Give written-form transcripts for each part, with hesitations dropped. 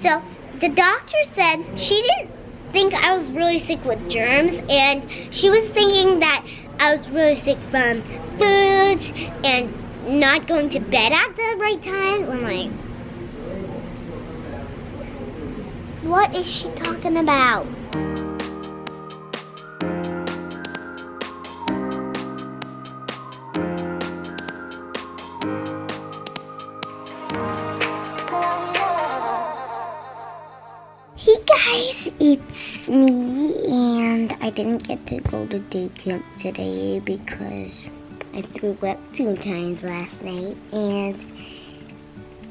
So the doctor said she didn't think I was really sick with germs, and she was thinking that I was really sick from foods and not going to bed at the right time. I'm like, what is she talking about? Hey guys, it's me, and I didn't get to go to day camp today because I threw up 2 times last night, and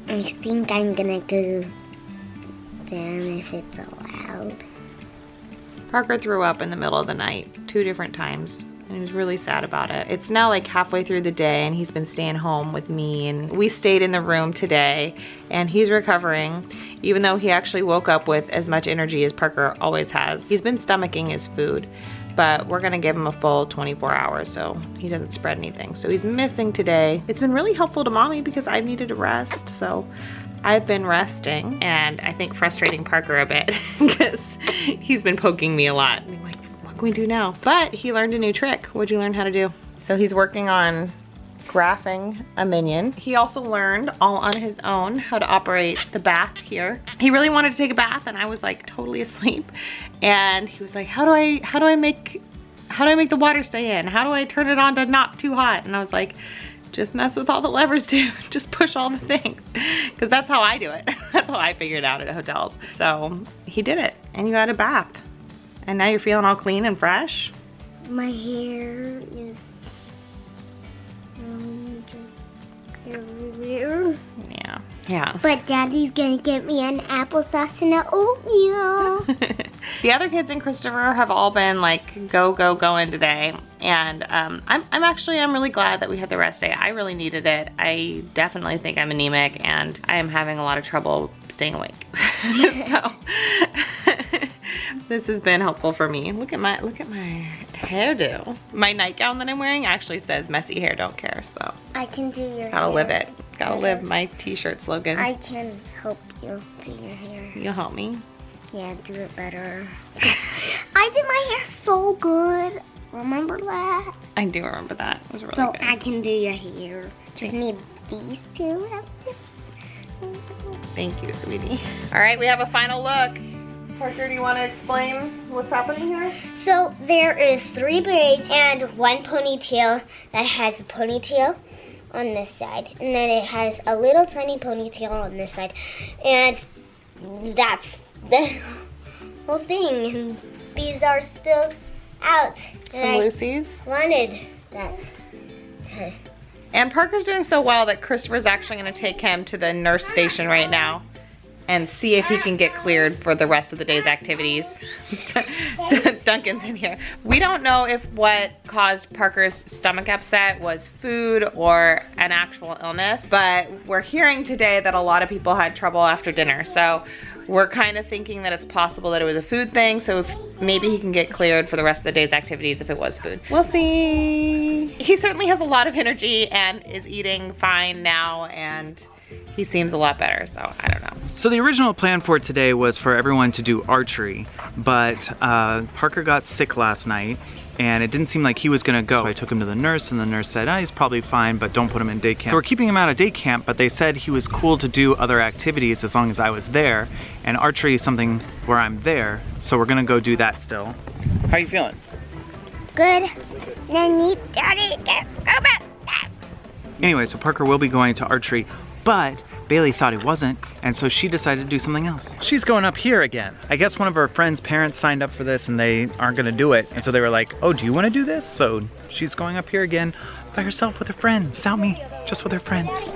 I think I'm gonna go down if it's allowed. Parker threw up in the middle of the night 2 different times, and he was really sad about it. It's now like halfway through the day, and he's been staying home with me, and we stayed in the room today, and he's recovering, even though he actually woke up with as much energy as Parker always has. He's been stomaching his food, but we're gonna give him a full 24 hours so he doesn't spread anything. So he's missing today. It's been really helpful to mommy because I needed a rest, so I've been resting, and I think frustrating Parker a bit because he's been poking me a lot. I'm like, what can we do now? But he learned a new trick. What'd you learn how to do? So he's working on graphing a minion. He also learned all on his own how to operate the bath here. He really wanted to take a bath, and I was like totally asleep. And he was like, how do I make the water stay in? How do I turn it on to not too hot? And I was like, just mess with all the levers too. Just push all the things. Because that's how I do it. That's how I figured it out at hotels. So he did it, and you had a bath. And now you're feeling all clean and fresh? My hair is just everywhere. Yeah. But Daddy's gonna get me an applesauce and an oatmeal. The other kids and Christopher have all been like going today, and I'm really glad that we had the rest day. I really needed it. I definitely think I'm anemic, and I am having a lot of trouble staying awake. So this has been helpful for me. Look at my hairdo. My nightgown that I'm wearing actually says "messy hair don't care," so I can do your hair. Gotta live it. Gotta live my t-shirt slogan. I can help you do your hair. You'll help me? Yeah, do it better. I did my hair so good. Remember that? I do remember that. It was really good. So I can do your hair. Just need these 2. Thank you, sweetie. All right, we have a final look. Parker, do you want to explain what's happening here? So there is 3 braids and 1 ponytail that has a ponytail on this side, and then it has a little tiny ponytail on this side, and that's the whole thing. And these are still out. Some loosies. Wanted that. And Parker's doing so well that Christopher's actually going to take him to the nurse station right now and see if he can get cleared for the rest of the day's activities. Duncan's in here. We don't know if what caused Parker's stomach upset was food or an actual illness, but we're hearing today that a lot of people had trouble after dinner. So we're kind of thinking that it's possible that it was a food thing, so if maybe he can get cleared for the rest of the day's activities if it was food. We'll see. He certainly has a lot of energy and is eating fine now, and he seems a lot better, so I don't know. So the original plan for today was for everyone to do archery, but Parker got sick last night, and it didn't seem like he was gonna go. So I took him to the nurse, and the nurse said, oh, he's probably fine, but don't put him in day camp. So we're keeping him out of day camp, but they said he was cool to do other activities as long as I was there, and archery is something where I'm there, so we're gonna go do that still. How you feeling? Good. Daddy, get over. Anyway, so Parker will be going to archery, but Bailey thought he wasn't, and so she decided to do something else. She's going up here again. I guess one of her friend's parents signed up for this and they aren't gonna do it. And so they were like, oh, do you wanna do this? So she's going up here again by herself with her friends. Without me, just with her friends.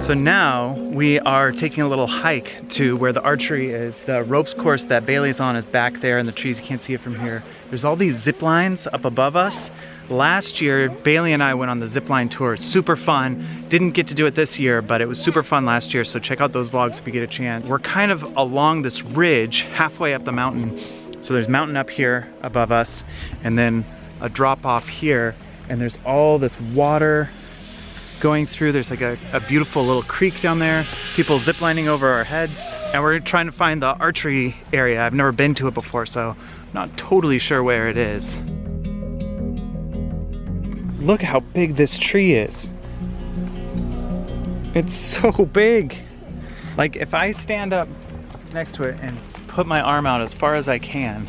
So now we are taking a little hike to where the archery is. The ropes course that Bailey's on is back there in the trees. You can't see it from here. There's all these zip lines up above us. Last year, Bailey and I went on the zip line tour. Super fun. Didn't get to do it this year, but it was super fun last year, so check out those vlogs if you get a chance. We're kind of along this ridge halfway up the mountain. So there's mountain up here above us, and then a drop off here, and there's all this water going through. There's like a beautiful little creek down there. People ziplining over our heads, and we're trying to find the archery area. I've never been to it before, so I'm not totally sure where it is. Look how big this tree is. It's so big. Like if I stand up next to it and put my arm out as far as I can,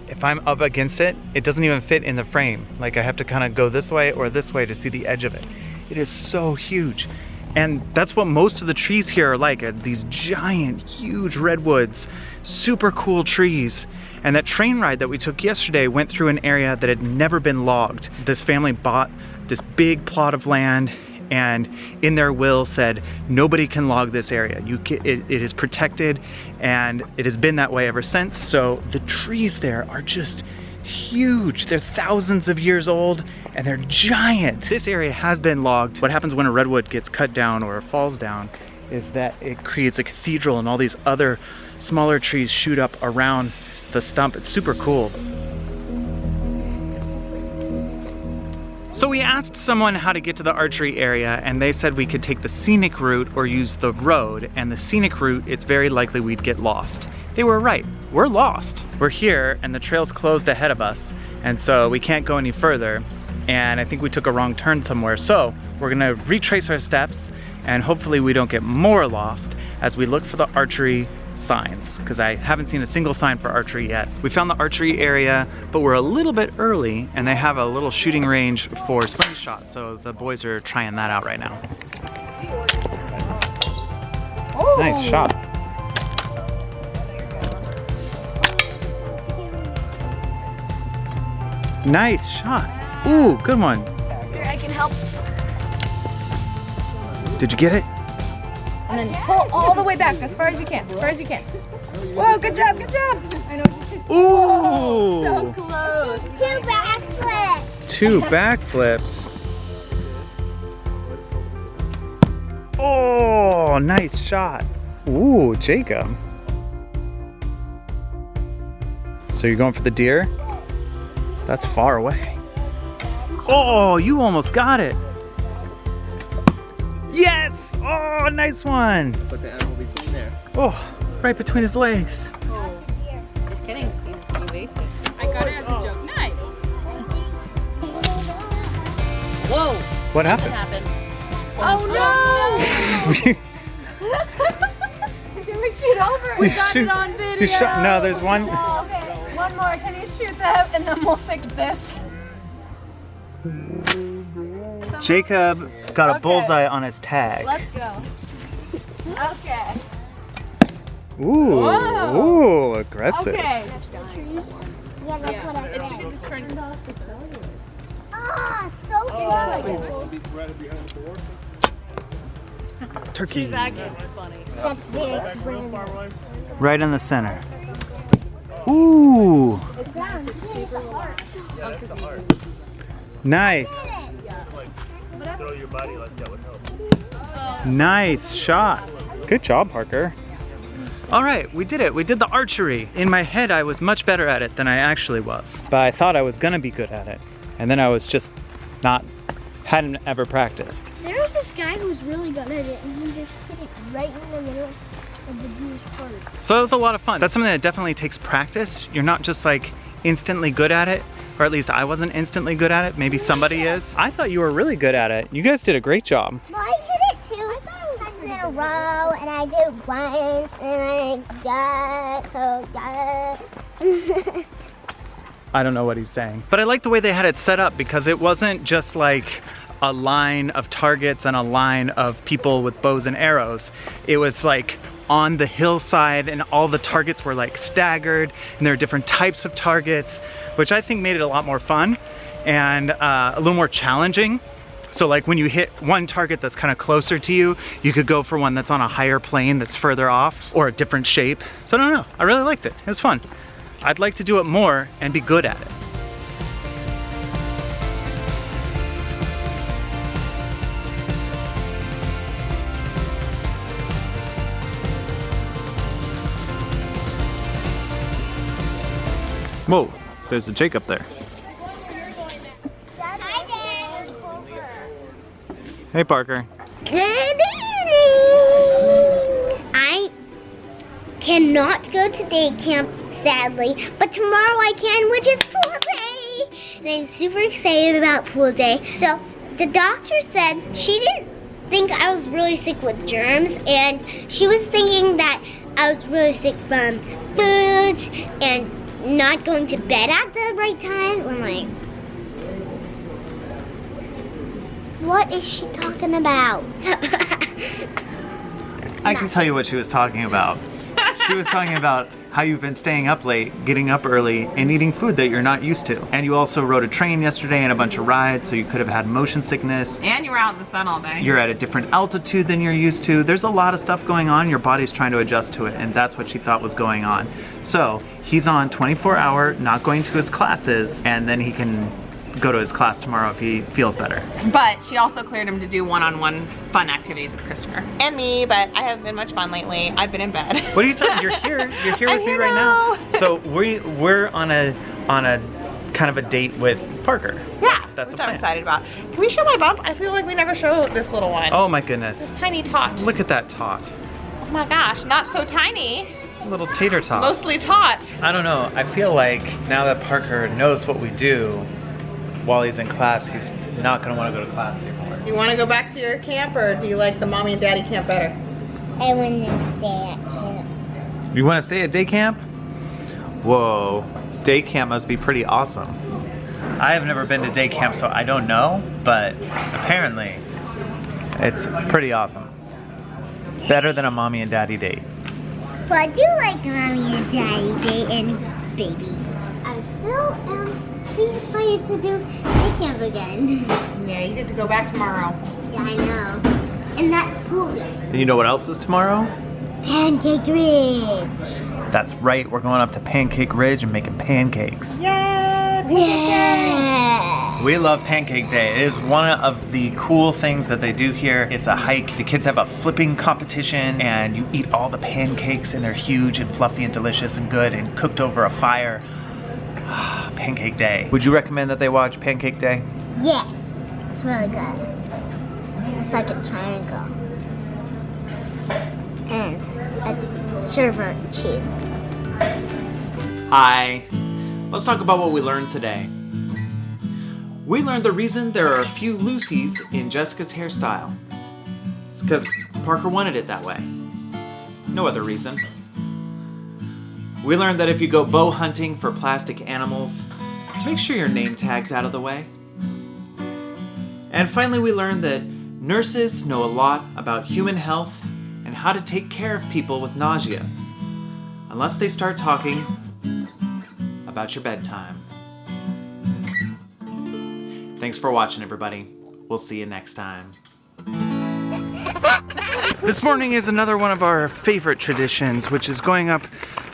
if I'm up against it, it doesn't even fit in the frame. Like I have to kind of go this way or this way to see the edge of it. It is so huge. And that's what most of the trees here are like, these giant, huge redwoods, super cool trees. And that train ride that we took yesterday went through an area that had never been logged. This family bought this big plot of land, and in their will said, nobody can log this area. It is protected, and it has been that way ever since. So the trees there are just huge. They're thousands of years old, and they're giant. This area has been logged. What happens when a redwood gets cut down or falls down is that it creates a cathedral, and all these other smaller trees shoot up around the stump. It's super cool. So we asked someone how to get to the archery area, and they said we could take the scenic route or use the road. And the scenic route, it's very likely we'd get lost. They were right. We're lost. We're here and the trail's closed ahead of us, and so we can't go any further. And I think we took a wrong turn somewhere. So we're gonna retrace our steps, and hopefully we don't get more lost as we look for the archery signs, because I haven't seen a single sign for archery yet. We found the archery area, but we're a little bit early, and they have a little shooting range for slingshot, so the boys are trying that out right now. Oh. Nice shot. Nice shot. Ooh, good one. Here, I can help. Did you get it? And then pull all the way back as far as you can, as far as you can. Whoa, good job, good job. I know. Ooh! So close. 2 backflips. 2 backflips. Oh, nice shot. Ooh, Jacob. So you're going for the deer? That's far away. Oh, you almost got it. Yes! Oh, nice one. Put the animal between there. Oh, right between his legs. Oh. Just kidding. You wasted. I got it as a joke. Nice. Whoa. What happened? Oh no! Did we shoot over? We got it on video. No, there's one. Oh, okay, one more. Can you shoot that and then we'll fix this? Jacob got a bullseye on his tag. Let's go. Okay. Ooh, Whoa. ooh, aggressive. Okay. Yeah, that's what I said. Ah, so good. Turkey. That game's funny. That's very random. Right in the center. Ooh, nice. Nice shot. Good job, Parker. All right, we did it. We did the archery. In my head, I was much better at it than I actually was. But I thought I was gonna be good at it. And then I was just hadn't ever practiced. There was this guy who was really good at it, and he just hit it right in the middle of the deer's heart. So it was a lot of fun. That's something that definitely takes practice. You're not just like instantly good at it, or at least I wasn't instantly good at it. Maybe somebody is. I thought you were really good at it. You guys did a great job. Well, I hit it 2 times in a row, and I did it once, and I got it. I don't know what he's saying. But I like the way they had it set up, because it wasn't just like a line of targets and a line of people with bows and arrows. It was like on the hillside, and all the targets were like staggered, and there are different types of targets, which I think made it a lot more fun and a little more challenging So like when you hit one target that's kind of closer to you, you could go for one that's on a higher plane that's further off or a different shape. So I don't know, I really liked it. It was fun. I'd like to do it more and be good at it. Whoa, there's a Jake up there. Hey Parker. Good evening! I cannot go to day camp, sadly, but tomorrow I can, which is pool day! And I'm super excited about pool day. So, the doctor said she didn't think I was really sick with germs, and she was thinking that I was really sick from foods and not going to bed at the right time. I'm like, what is she talking about? I can tell you what she was talking about. She was talking about how you've been staying up late, getting up early, and eating food that you're not used to. And you also rode a train yesterday and a bunch of rides, so you could have had motion sickness. And you were out in the sun all day. You're at a different altitude than you're used to. There's a lot of stuff going on. Your body's trying to adjust to it, and that's what she thought was going on. So he's on 24-hour, not going to his classes, and then he can go to his class tomorrow if he feels better. But she also cleared him to do one-on-one fun activities with Christopher. And me, but I haven't been much fun lately. I've been in bed. What are you talking? You're here with me right now. So we're on a kind of a date with Parker. Yeah, that's which the plan. I'm excited about. Can we show my bump? I feel like we never show this little one. Oh my goodness. This tiny tot. Look at that tot. Oh my gosh, not so tiny. A little tater tot. Mostly tot. I don't know. I feel like now that Parker knows what we do while he's in class, he's not gonna want to go to class anymore. You want to go back to your camp, or do you like the mommy and daddy camp better? I want to stay at camp. You want to stay at day camp? Whoa, day camp must be pretty awesome. I have never been to day camp, so I don't know, but apparently it's pretty awesome. Better than a mommy and daddy date. Well, I do like mommy and daddy date and baby. I still am excited to do day camp again. Yeah, you get to go back tomorrow. Yeah, I know. And that's pool day. And you know what else is tomorrow? Pancake Ridge. That's right, we're going up to Pancake Ridge and making pancakes. Yay! Yeah. We love Pancake Day. It is one of the cool things that they do here. It's a hike. The kids have a flipping competition and you eat all the pancakes and they're huge and fluffy and delicious and good and cooked over a fire. Pancake Day. Would you recommend that they watch Pancake Day? Yes. It's really good. It's like a triangle. And a sherbet cheese. Hi. Let's talk about what we learned today. We learned the reason there are a few Lucy's in Jessica's hairstyle. It's because Parker wanted it that way. No other reason. We learned that if you go bow hunting for plastic animals, make sure your name tag's out of the way. And finally, we learned that nurses know a lot about human health and how to take care of people with nausea, unless they start talking about your bedtime. Thanks for watching, everybody. We'll see you next time. This morning is another one of our favorite traditions, which is going up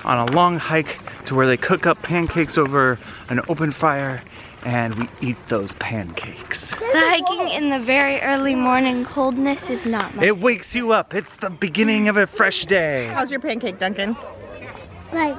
on a long hike to where they cook up pancakes over an open fire and we eat those pancakes. The hiking in the very early morning coldness is not my It wakes you up. It's the beginning of a fresh day. How's your pancake, Duncan? Like